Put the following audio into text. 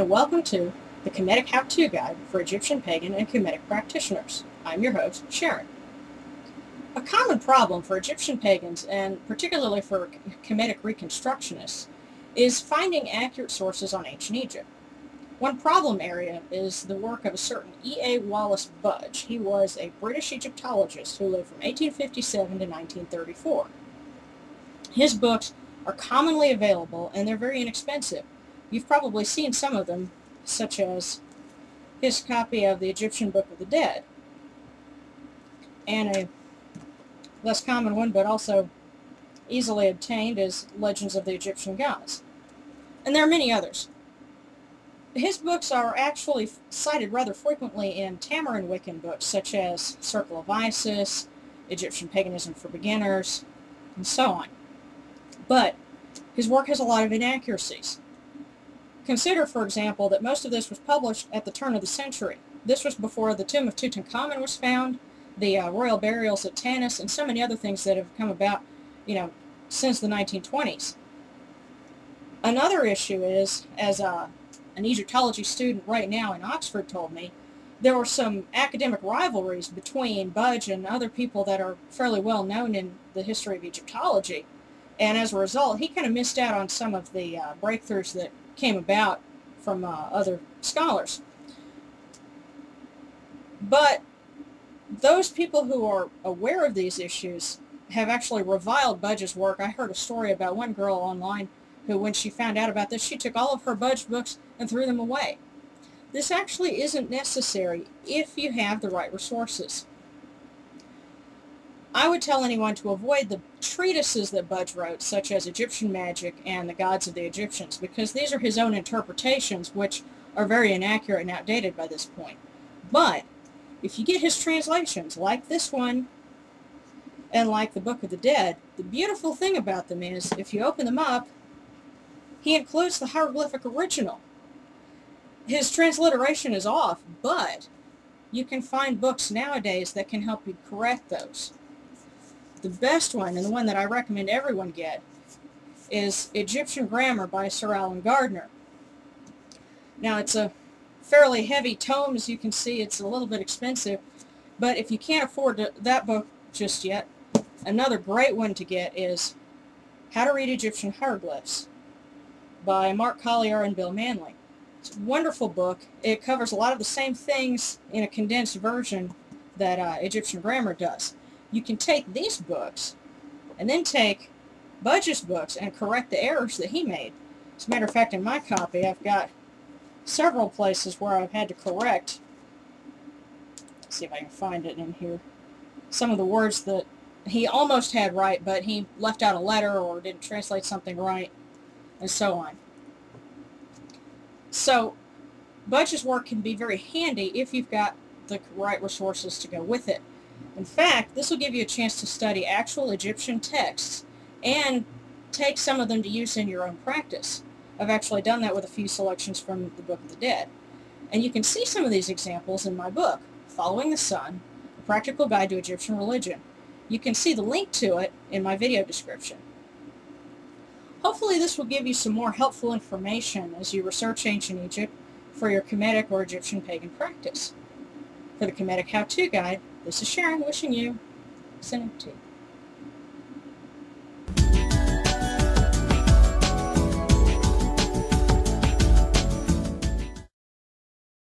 and welcome to the Kemetic How-To Guide for Egyptian Pagan and Kemetic practitioners. I'm your host, Sharon. A common problem for Egyptian pagans, and particularly for Kemetic reconstructionists, is finding accurate sources on ancient Egypt. One problem area is the work of a certain E.A. Wallis Budge. He was a British Egyptologist who lived from 1857 to 1934. His books are commonly available and they're very inexpensive. You've probably seen some of them, such as his copy of the Egyptian Book of the Dead, and a less common one but also easily obtained is Legends of the Egyptian Gods. And there are many others. His books are actually cited rather frequently in Tamarin Wiccan books such as Circle of Isis, Egyptian Paganism for Beginners, and so on. But his work has a lot of inaccuracies. Consider, for example, that most of this was published at the turn of the century. This was before the tomb of Tutankhamun was found, the royal burials at Tanis, and so many other things that have come about, since the 1920s. Another issue is, as an Egyptology student right now in Oxford told me, there were some academic rivalries between Budge and other people that are fairly well known in the history of Egyptology. And as a result, he kind of missed out on some of the breakthroughs that came about from other scholars. But those people who are aware of these issues have actually reviled Budge's work. I heard a story about one girl online who, when she found out about this, she took all of her Budge books and threw them away. This actually isn't necessary if you have the right resources. I would tell anyone to avoid the treatises that Budge wrote, such as Egyptian Magic and the Gods of the Egyptians, because these are his own interpretations, which are very inaccurate and outdated by this point. But if you get his translations, like this one, and like the Book of the Dead, the beautiful thing about them is, if you open them up, he includes the hieroglyphic original. His transliteration is off, but you can find books nowadays that can help you correct those. The best one, and the one that I recommend everyone get, is Egyptian Grammar by Sir Alan Gardner. Now, it's a fairly heavy tome, as you can see. It's a little bit expensive, but if you can't afford that book just yet, another great one to get is How to Read Egyptian Hieroglyphs by Mark Collier and Bill Manley. It's a wonderful book. It covers a lot of the same things in a condensed version that Egyptian Grammar does. You can take these books and then take Budge's books and correct the errors that he made. As a matter of fact, in my copy, I've got several places where I've had to correct. Let's see if I can find it in here. Some of the words that he almost had right, but he left out a letter or didn't translate something right, and so on. So, Budge's work can be very handy if you've got the right resources to go with it. In fact, this will give you a chance to study actual Egyptian texts and take some of them to use in your own practice. I've actually done that with a few selections from the Book of the Dead. And you can see some of these examples in my book, Following the Sun, A Practical Guide to Egyptian Religion. You can see the link to it in my video description. Hopefully this will give you some more helpful information as you research ancient Egypt for your Kemetic or Egyptian pagan practice. For the Kemetic How-To Guide, this is Sharon wishing you Synecdoche.